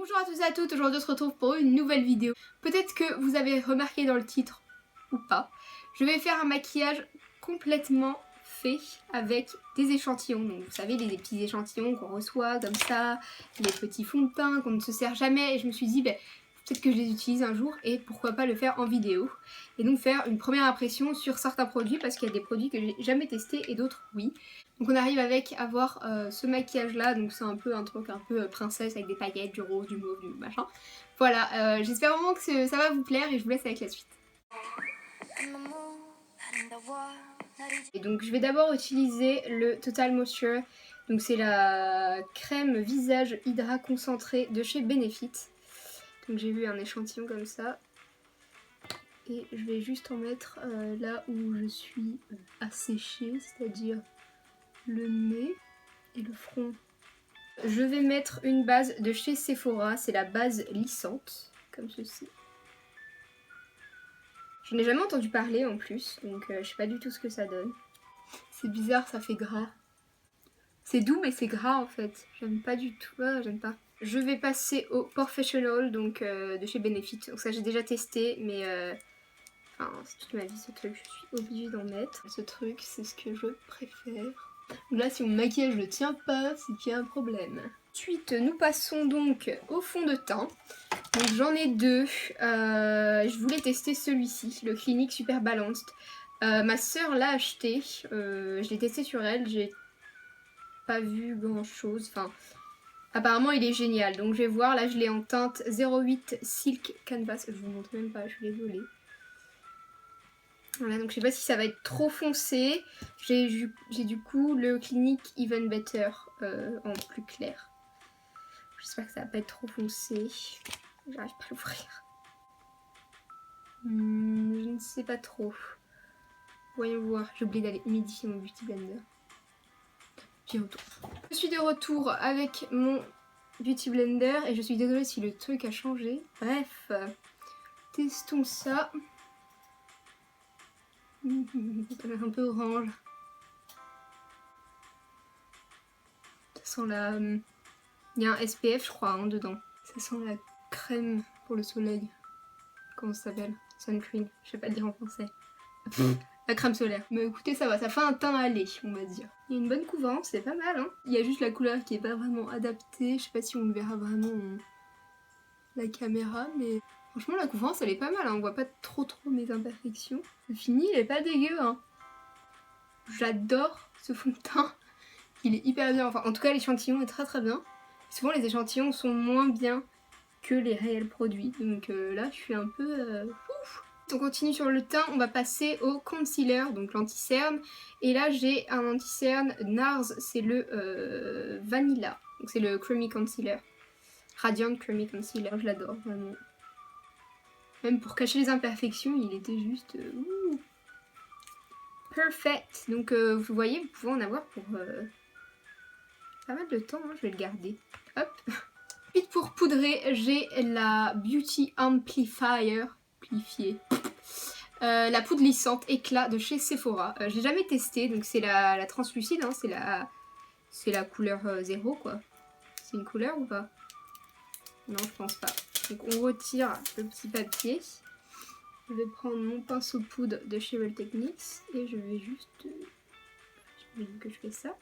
Bonjour à tous et à toutes, aujourd'hui on se retrouve pour une nouvelle vidéo. Peut-être que vous avez remarqué dans le titre ou pas, je vais faire un maquillage complètement fait avec des échantillons. Donc vous savez, les petits échantillons qu'on reçoit comme ça, les petits fonds de teint qu'on ne se sert jamais. Et je me suis dit, peut-être que je les utilise un jour et pourquoi pas le faire en vidéo. Et donc faire une première impression sur certains produits parce qu'il y a des produits que j'ai jamais testés et d'autres oui. Donc on arrive avec avoir ce maquillage là, donc c'est un peu un truc un peu princesse avec des paillettes, du rose, du mauve, du machin. Voilà, j'espère vraiment que ça va vous plaire et je vous laisse avec la suite. Et donc je vais d'abord utiliser le Total Moisture, donc c'est la crème visage hydra concentrée de chez Benefit. Donc j'ai vu un échantillon comme ça. Et je vais juste en mettre là où je suis asséchée, c'est-à-dire le nez et le front. Je vais mettre une base de chez Sephora, c'est la base lissante, comme ceci. Je n'ai jamais entendu parler en plus, donc je sais pas du tout ce que ça donne. C'est bizarre, ça fait gras. C'est doux mais c'est gras en fait, j'aime pas du tout, j'aime pas. Je vais passer au Professional, donc de chez Benefit, donc ça j'ai déjà testé, mais enfin c'est toute ma vie ce truc, je suis obligée d'en mettre. Ce truc c'est ce que je préfère. Là, si mon maquillage ne tient pas, c'est qu'il y a un problème. Ensuite, nous passons donc au fond de teint. Donc j'en ai deux. Je voulais tester celui-ci, le Clinique Super Balanced. Ma soeur l'a acheté. Je l'ai testé sur elle. J'ai pas vu grand-chose. Enfin, apparemment, il est génial. Donc je vais voir. Là, je l'ai en teinte 08 Silk Canvas. Je vous montre même pas, je suis désolée. Voilà, donc je sais pas si ça va être trop foncé. J'ai du coup le Clinique Even Better en plus clair. J'espère que ça va pas être trop foncé. J'arrive pas à l'ouvrir. Je ne sais pas trop. Voyons voir. J'ai oublié d'aller humidifier mon Beauty Blender. Bientôt. Je suis de retour avec mon Beauty Blender et je suis désolée si le truc a changé. Bref, testons ça. Un peu orange. Ça sent la... Il y a un SPF je crois dedans. Ça sent la crème pour le soleil. Comment ça s'appelle? Sunscreen. Je sais pas le dire en français. La crème solaire. Mais écoutez ça va, ça fait un teint à lait on va dire. Il y a une bonne couvrance, c'est pas mal hein. Il y a juste la couleur qui est pas vraiment adaptée. Je sais pas si on le verra vraiment la caméra mais... Franchement la couvrance elle est pas mal hein. On voit pas trop mes imperfections. Le fini il est pas dégueu hein. J'adore ce fond de teint. Il est hyper bien, enfin en tout cas l'échantillon est très bien. Souvent les échantillons sont moins bien que les réels produits, donc là je suis un peu ouf. On continue sur le teint, on va passer au concealer, donc l'anti-cerne. Et là j'ai un anti-cerne NARS, c'est le Vanilla, donc c'est le Creamy Concealer. Radiant Creamy Concealer, je l'adore vraiment. Même pour cacher les imperfections, il était juste perfect. Donc vous voyez, vous pouvez en avoir pour... pas mal de temps, hein, je vais le garder. Hop. Ensuite pour poudrer, j'ai la Beauty Amplifier. La poudre lissante éclat de chez Sephora. J'ai jamais testé, donc c'est la translucide, hein, c'est la couleur 0 quoi. C'est une couleur ou pas? Non, je pense pas. Donc on retire le petit papier. Je vais prendre mon pinceau poudre de chez Real Techniques et je vais juste... J'imagine que je fais ça.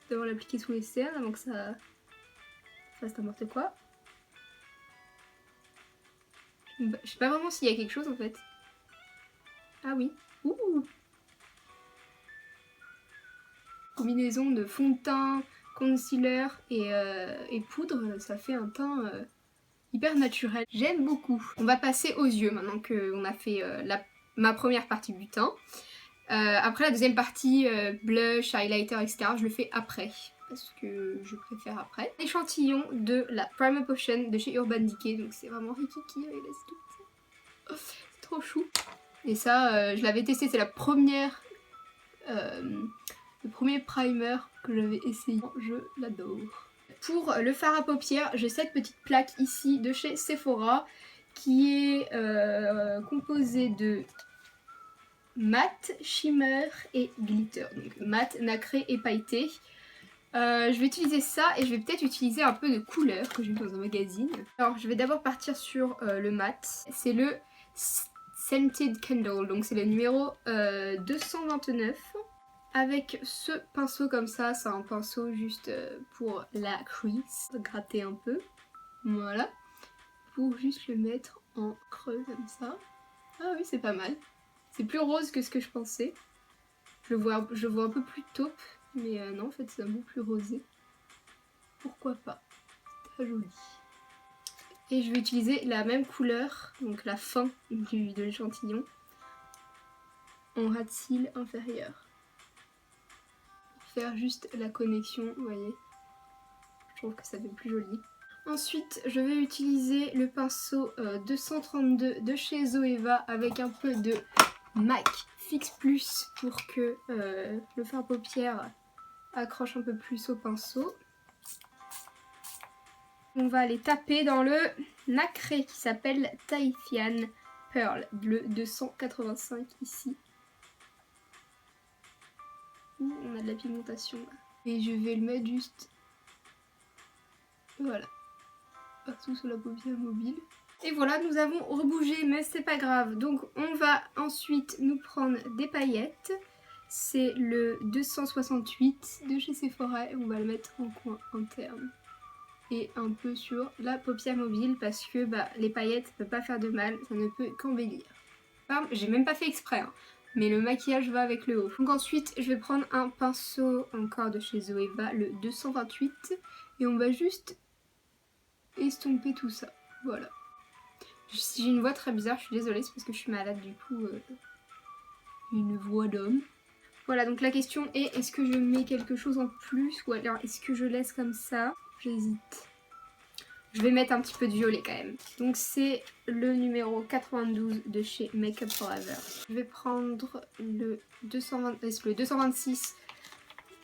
D'abord l'appliquer sous les cernes avant que ça fasse n'importe quoi. Je sais pas vraiment s'il y a quelque chose en fait. Ah oui. Ouh. Combinaison de fond de teint, concealer et poudre, ça fait un teint hyper naturel. J'aime beaucoup. On va passer aux yeux maintenant qu'on a fait ma première partie du teint. Après la deuxième partie, blush, highlighter, etc. je le fais après. Parce que je préfère après. Échantillon de la Primer Potion de chez Urban Decay. Donc c'est vraiment Rikiki avec la tout ça. C'est trop chou. Et ça, je l'avais testé, c'est la première... le premier primer que j'avais essayé. Je l'adore. Pour le fard à paupières, j'ai cette petite plaque ici de chez Sephora qui est composée de mat, shimmer et glitter. Donc mat, nacré et pailleté. Je vais utiliser ça et je vais peut-être utiliser un peu de couleur que j'ai vu dans un magazine. Alors je vais d'abord partir sur le mat. C'est le Scented Candle, donc c'est le numéro 229. Avec ce pinceau comme ça, c'est un pinceau juste pour la crease, gratter un peu. Voilà. Pour juste le mettre en creux comme ça. Ah oui, c'est pas mal. C'est plus rose que ce que je pensais. Je le vois un peu plus taupe, mais non, en fait, c'est un peu plus rosé. Pourquoi pas? C'est très joli. Et je vais utiliser la même couleur, donc la fin de l'échantillon, en ras de cils inférieur. Pour faire juste la connexion, vous voyez. Je trouve que ça fait plus joli. Ensuite, je vais utiliser le pinceau 232 de chez Zoeva avec un peu de MAC Fix Plus pour que le fard à paupières accroche un peu plus au pinceau. On va aller taper dans le nacré qui s'appelle Taifian Pearl bleu 285 ici. On a de la pigmentation là. Et je vais le mettre juste, voilà, partout sur la paupière mobile. Et voilà, nous avons rebougé, mais c'est pas grave. Donc on va ensuite nous prendre des paillettes. C'est le 268 de chez Sephora et on va le mettre en coin interne. Et un peu sur la paupière mobile parce que les paillettes ça peut pas faire de mal, ça ne peut qu'embellir. J'ai même pas fait exprès, hein, mais le maquillage va avec le haut. Donc ensuite je vais prendre un pinceau encore de chez Zoeva, le 228, et on va juste estomper tout ça, voilà. Si j'ai une voix très bizarre, je suis désolée, c'est parce que je suis malade, du coup une voix d'homme. Voilà, donc la question est, est-ce que je mets quelque chose en plus ou alors est-ce que je laisse comme ça? J'hésite. Je vais mettre un petit peu de violet quand même. Donc c'est le numéro 92 de chez Makeup Forever. Je vais prendre le 226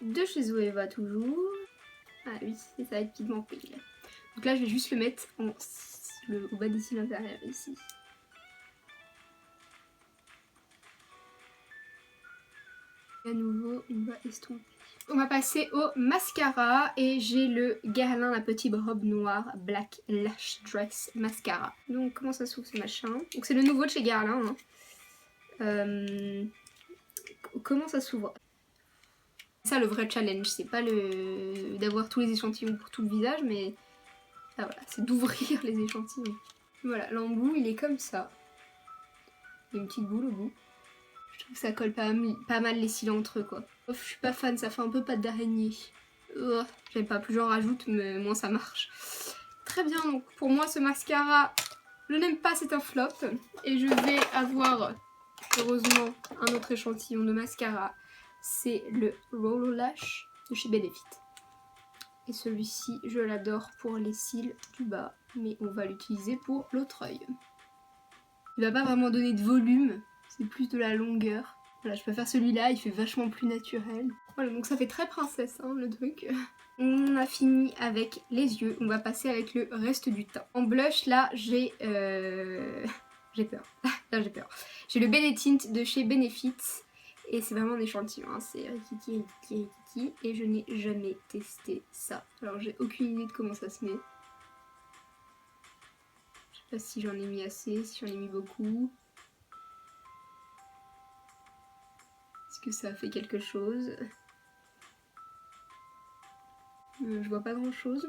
de chez Zoeva toujours. Ah oui, et ça va être pigmenté. Donc là je vais juste le mettre au bas des cils inférieurs ici. Et à nouveau on va estomper. On va passer au mascara et j'ai le Guerlain la petite robe noire Black Lash Dress Mascara. Donc comment ça s'ouvre ce machin? Donc c'est le nouveau de chez Guerlain. Hein. Comment ça s'ouvre? Ça le vrai challenge, c'est pas d'avoir tous les échantillons pour tout le visage, mais ah, voilà, c'est d'ouvrir les échantillons. Voilà, l'embout il est comme ça. Il y a une petite boule au bout. Je trouve que ça colle pas mal les cils entre eux quoi. Je suis pas fan, ça fait un peu pâte d'araignée. J'aime pas, plus j'en rajoute, mais moins ça marche. Très bien, donc pour moi ce mascara, je n'aime pas, c'est un flop. Et je vais avoir, heureusement, un autre échantillon de mascara. C'est le Roller Lash de chez Benefit. Et celui-ci, je l'adore pour les cils du bas, mais on va l'utiliser pour l'autre œil. Il va pas vraiment donner de volume, c'est plus de la longueur. Voilà, je préfère celui-là, il fait vachement plus naturel. Voilà, donc ça fait très princesse hein, le truc. On a fini avec les yeux, on va passer avec le reste du teint. En blush, là, j'ai peur. Là, j'ai peur. J'ai le Benetint de chez Benefit. Et c'est vraiment un échantillon, hein. C'est Rikiki, et je n'ai jamais testé ça. Alors j'ai aucune idée de comment ça se met. Je sais pas si j'en ai mis assez, si j'en ai mis beaucoup. Est-ce que ça fait quelque chose? Je vois pas grand chose.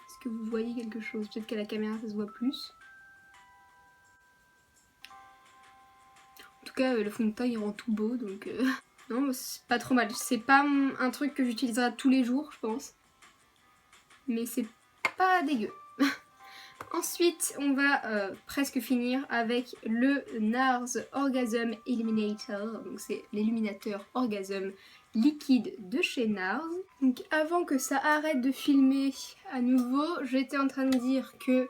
Est-ce que vous voyez quelque chose? Peut-être qu'à la caméra ça se voit plus. En tout cas le fond de teint il rend tout beau donc non c'est pas trop mal. C'est pas un truc que j'utiliserai tous les jours je pense. Mais c'est pas dégueu. Ensuite, on va presque finir avec le NARS Orgasm Illuminator. Donc c'est l'illuminateur Orgasm liquide de chez NARS. Donc avant que ça arrête de filmer à nouveau, j'étais en train de dire que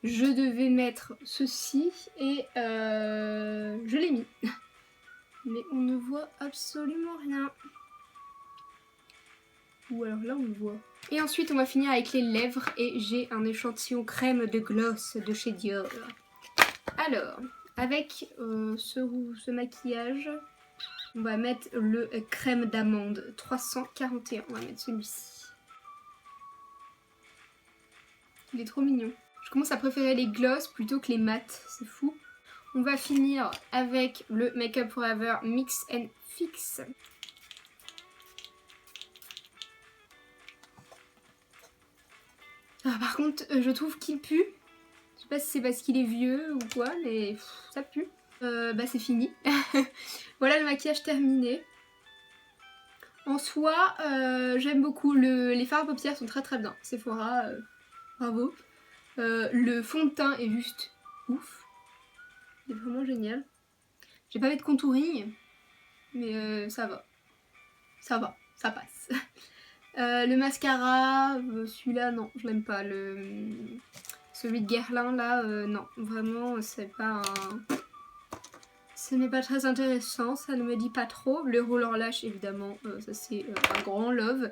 je devais mettre ceci et je l'ai mis. Mais on ne voit absolument rien. Ou alors là on le voit. Et ensuite on va finir avec les lèvres et j'ai un échantillon crème de gloss de chez Dior. Alors, avec ce maquillage, On va mettre le crème d'amande 341. On va mettre celui-ci. Il est trop mignon. Je commence à préférer les gloss plutôt que les mats. C'est fou. On va finir avec le Make Up Forever Mix and Fix. Ah, par contre, je trouve qu'il pue. Je sais pas si c'est parce qu'il est vieux ou quoi, mais ça pue. C'est fini. Voilà le maquillage terminé. En soi, j'aime beaucoup. Les fards à paupières sont très très bien. Sephora, bravo. Le fond de teint est juste ouf. Il est vraiment génial. J'ai pas fait de contouring, mais ça va. Ça va, ça passe. Le mascara, celui-là, non, je l'aime pas. Celui de Guerlain, là, non, vraiment, c'est pas un... Ce n'est pas très intéressant, ça ne me dit pas trop. Le roller lash, évidemment, ça c'est un grand love.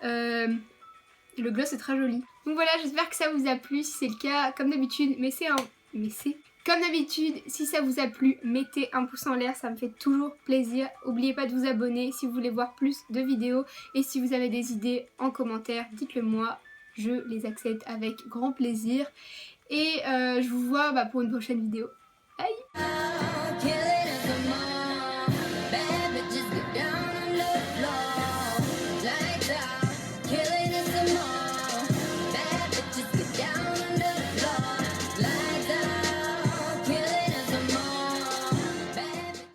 Le gloss est très joli. Donc voilà, j'espère que ça vous a plu. Si c'est le cas, comme d'habitude, comme d'habitude, si ça vous a plu, mettez un pouce en l'air, ça me fait toujours plaisir. N'oubliez pas de vous abonner si vous voulez voir plus de vidéos. Et si vous avez des idées en commentaire, dites-le moi. Je les accepte avec grand plaisir. Et je vous vois pour une prochaine vidéo. Bye!